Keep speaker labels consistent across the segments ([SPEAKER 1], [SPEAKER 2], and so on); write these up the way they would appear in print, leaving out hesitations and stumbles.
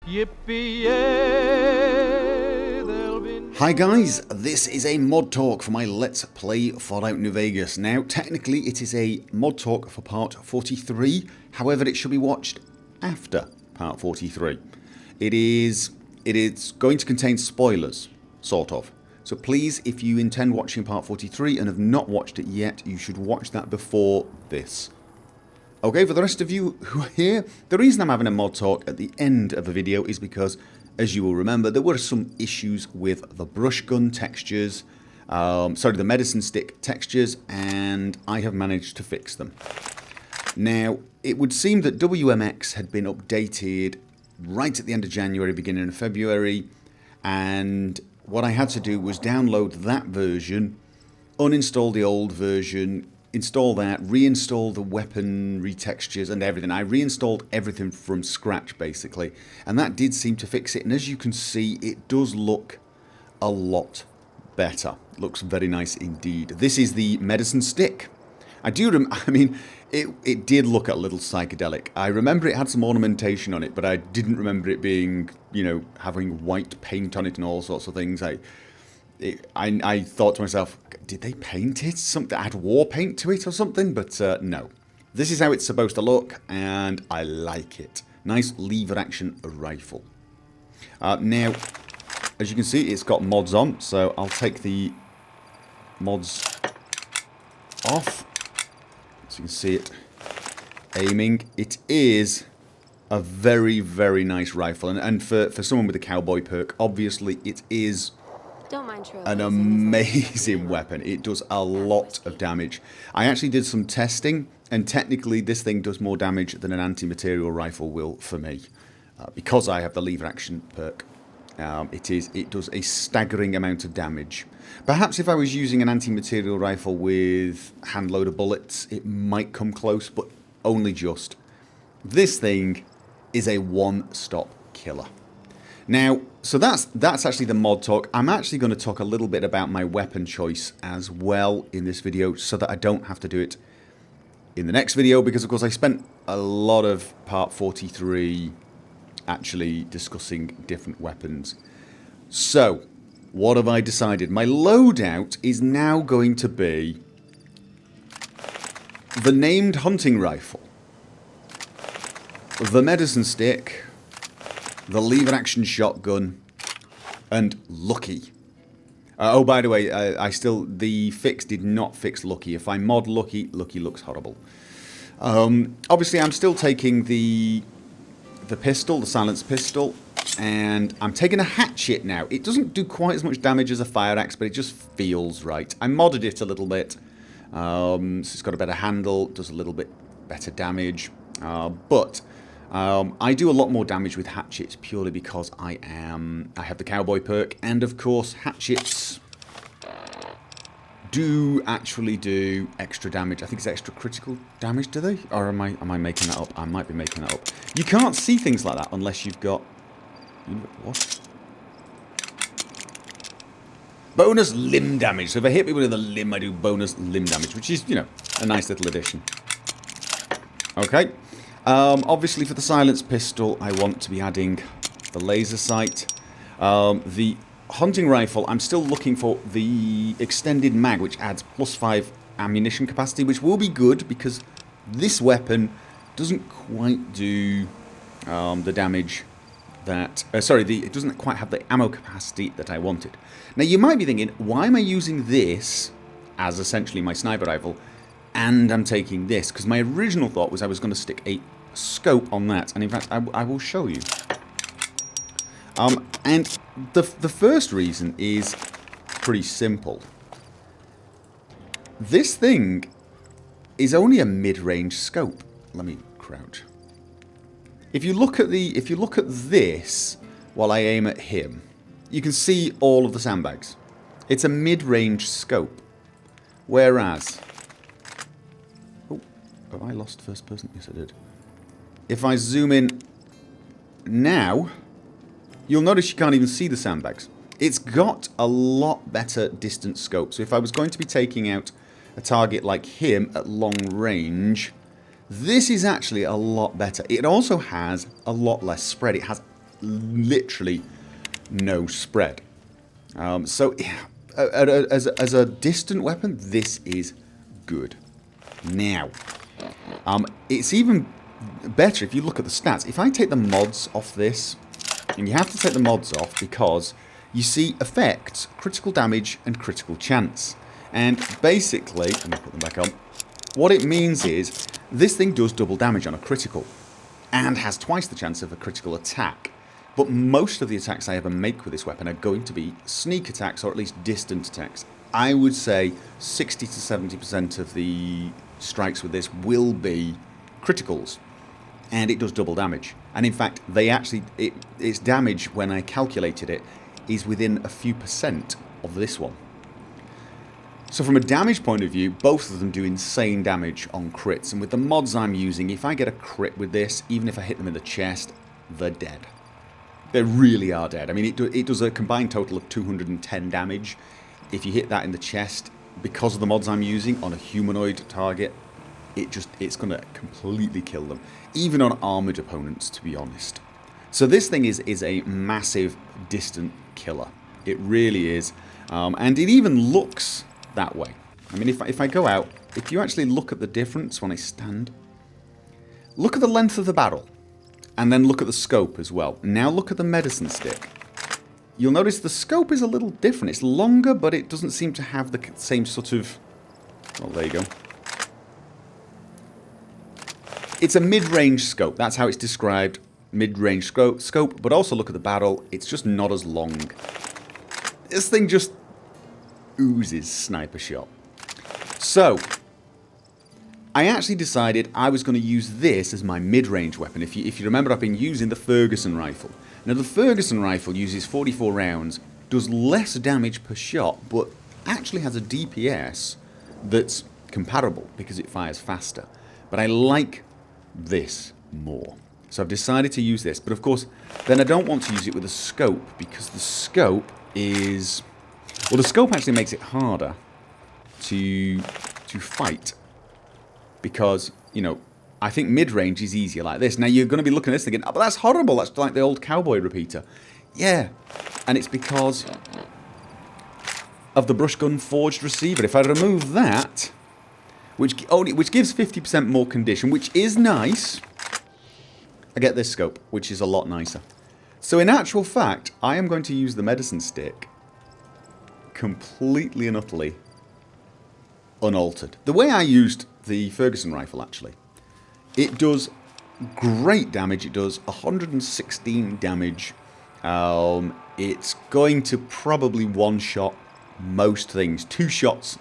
[SPEAKER 1] Yippee-yay, there'll be no...
[SPEAKER 2] Hi guys, this is a mod talk for my Let's Play Fallout New Vegas. Now, technically it is a mod talk for part 43, however it should be watched after part 43. It is going to contain spoilers, sort of. So please, if you intend watching part 43 and have not watched it yet, you should watch that before this. Okay, for the rest of you who are here, the reason I'm having a mod talk at the end of the video is because, as you will remember, there were some issues with the brush gun textures, the medicine stick textures, and I have managed to fix them. Now, it would seem that WMX had been updated right at the end of January, beginning of February, and what I had to do was download that version, uninstall the old version, install that, reinstall the weapon retextures and everything. I reinstalled everything from scratch basically, and that did seem to fix it, and as you can see it does look a lot better. Looks very nice indeed. This is the medicine stick. I mean it did look a little psychedelic. I remember it had some ornamentation on it, but I didn't remember it being, you know, having white paint on it and all sorts of things. I thought to myself, did they paint it? Something, add war paint to it or something? But no. This is how it's supposed to look, and I like it. Nice lever action rifle. Now, as you can see, it's got mods on, so I'll take the mods off. So you can see it aiming. It is a very, very nice rifle, and for someone with a cowboy perk, obviously it is an amazing weapon. It does a lot of damage. I actually did some testing, and technically this thing does more damage than an anti-material rifle will for me, because I have the lever action perk. It does a staggering amount of damage. Perhaps if I was using an anti-material rifle with hand loader bullets, it might come close, but only just. This thing is a one-stop killer. Now, so that's actually the mod talk. I'm actually going to talk a little bit about my weapon choice as well in this video, so that I don't have to do it in the next video, because of course I spent a lot of part 43 actually discussing different weapons. So, what have I decided? My loadout is now going to be the named hunting rifle, the medicine stick, the lever action shotgun, and Lucky. Oh, by the way, the fix did not fix Lucky. If I mod Lucky, Lucky looks horrible. Obviously, I'm still taking the pistol, the silenced pistol, and I'm taking a hatchet now. It doesn't do quite as much damage as a fire axe, but it just feels right. I modded it a little bit, so it's got a better handle, does a little bit better damage, but I do a lot more damage with hatchets purely because I have the cowboy perk, and of course hatchets do actually do extra damage. I think it's extra critical damage, do they? Or am I making that up? I might be making that up. You can't see things like that unless you've got... What? Bonus limb damage. So if I hit people with a limb, I do bonus limb damage, which is, you know, a nice little addition. Okay. Obviously for the silenced pistol, I want to be adding the laser sight. The hunting rifle, I'm still looking for the extended mag, which adds +5 ammunition capacity, which will be good because this weapon doesn't quite do the damage that... it doesn't quite have the ammo capacity that I wanted. Now you might be thinking, why am I using this as essentially my sniper rifle, and I'm taking this? Because my original thought was I was going to stick a scope on that, and in fact I will show you. And the first reason is pretty simple. This thing is only a mid-range scope. Let me crouch. If you look at this while I aim at him, you can see all of the sandbags. It's a mid-range scope. Whereas, oh, have I lost first person? Yes, I did. If I zoom in now, you'll notice you can't even see the sandbags. It's got a lot better distance scope. So if I was going to be taking out a target like him at long range, this is actually a lot better. It also has a lot less spread. It has literally no spread. So as a distant weapon, this is good. Now, it's even better if you look at the stats. If I take the mods off this, and you have to take the mods off because you see effects, critical damage, and critical chance. And basically, let me put them back on. What it means is this thing does double damage on a critical and has twice the chance of a critical attack. But most of the attacks I ever make with this weapon are going to be sneak attacks or at least distant attacks. I would say 60 to 70% of the strikes with this will be criticals. And it does double damage. And in fact, its damage, when I calculated it, is within a few percent of this one. So from a damage point of view, both of them do insane damage on crits. And with the mods I'm using, if I get a crit with this, even if I hit them in the chest, they're dead. They really are dead. I mean, it does a combined total of 210 damage. If you hit that in the chest, because of the mods I'm using on a humanoid target, it's going to completely kill them. Even on armoured opponents, to be honest. So this thing is a massive distant killer. It really is. And it even looks that way. I mean, if I go out, if you actually look at the difference when I stand, look at the length of the barrel. And then look at the scope as well. Now look at the medicine stick. You'll notice the scope is a little different. It's longer, but it doesn't seem to have the same sort of... Well, there you go. It's a mid-range scope. That's how it's described. Mid-range scope. But also look at the barrel. It's just not as long. This thing just oozes sniper shot. So... I actually decided I was going to use this as my mid-range weapon. If you remember, I've been using the Ferguson Rifle. Now, the Ferguson Rifle uses 44 rounds, does less damage per shot, but actually has a DPS that's comparable because it fires faster. But I like this more. So I've decided to use this. But of course, then I don't want to use it with a scope because the scope is... Well, the scope actually makes it harder to fight. Because, you know, I think mid-range is easier like this. Now, you're going to be looking at this thinking, oh, but that's horrible. That's like the old Cowboy Repeater. Yeah. And it's because of the brush gun forged receiver. If I remove that, which gives 50% more condition, which is nice, I get this scope, which is a lot nicer. So in actual fact, I am going to use the medicine stick completely and utterly unaltered. The way I used the Ferguson Rifle, actually, it does great damage. It does 116 damage. It's going to probably one-shot most things. 2 shots,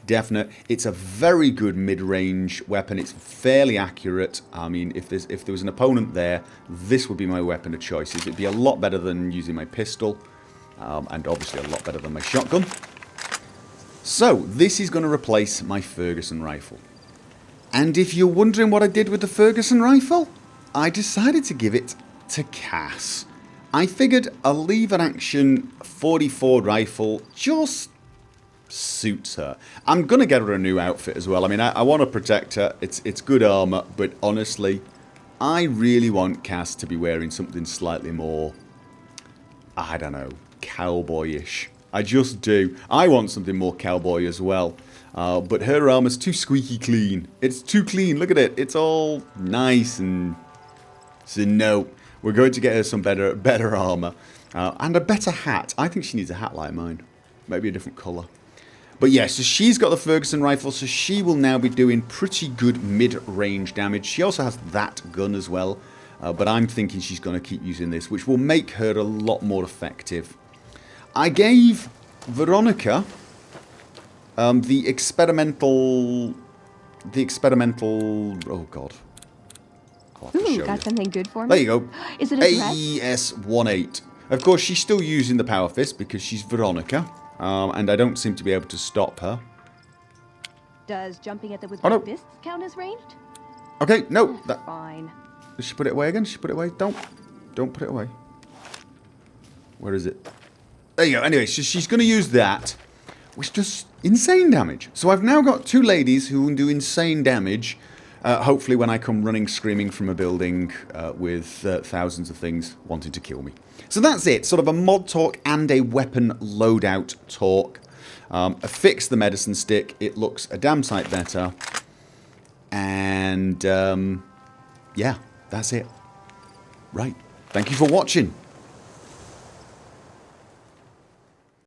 [SPEAKER 2] definite. It's a very good mid-range weapon. It's fairly accurate. I mean, if there was an opponent there, this would be my weapon of choice. It'd be a lot better than using my pistol, and obviously a lot better than my shotgun. So, this is going to replace my Ferguson Rifle. And if you're wondering what I did with the Ferguson Rifle, I decided to give it to Cass. I figured a lever-action 44 rifle just suits her. I'm going to get her a new outfit as well. I mean, I want to protect her. It's good armor, but honestly, I really want Cass to be wearing something slightly more, I don't know, cowboyish. I just do. I want something more cowboy as well. But her armor's too squeaky clean. It's too clean. Look at it. It's all nice and... So no, we're going to get her some better armor. And a better hat. I think she needs a hat like mine. Maybe a different colour. But yeah, so she's got the Ferguson Rifle, so she will now be doing pretty good mid-range damage. She also has that gun as well. But I'm thinking she's going to keep using this, which will make her a lot more effective. I gave Veronica the experimental... Oh, God. I'll have to show
[SPEAKER 3] got
[SPEAKER 2] you.
[SPEAKER 3] something good for me?
[SPEAKER 2] There you go.
[SPEAKER 3] Is it a dress?
[SPEAKER 2] AES-18. Of course, she's still using the Power Fist because she's Veronica. And I don't seem to be able to stop her.
[SPEAKER 3] Does jumping at the with
[SPEAKER 2] Oh, no.
[SPEAKER 3] fists count as ranged?
[SPEAKER 2] Okay, no.
[SPEAKER 3] Fine.
[SPEAKER 2] Did she put it away again? Did she put it away? Don't put it away. Where is it? There you go. Anyway, so she's going to use that, which does insane damage. So I've now got 2 ladies who will do insane damage. hopefully when I come running screaming from a building with thousands of things wanting to kill me. So that's it, sort of a mod talk and a weapon loadout talk. I fixed the medicine stick, it looks a damn sight better. And yeah, that's it. Right, thank you for watching.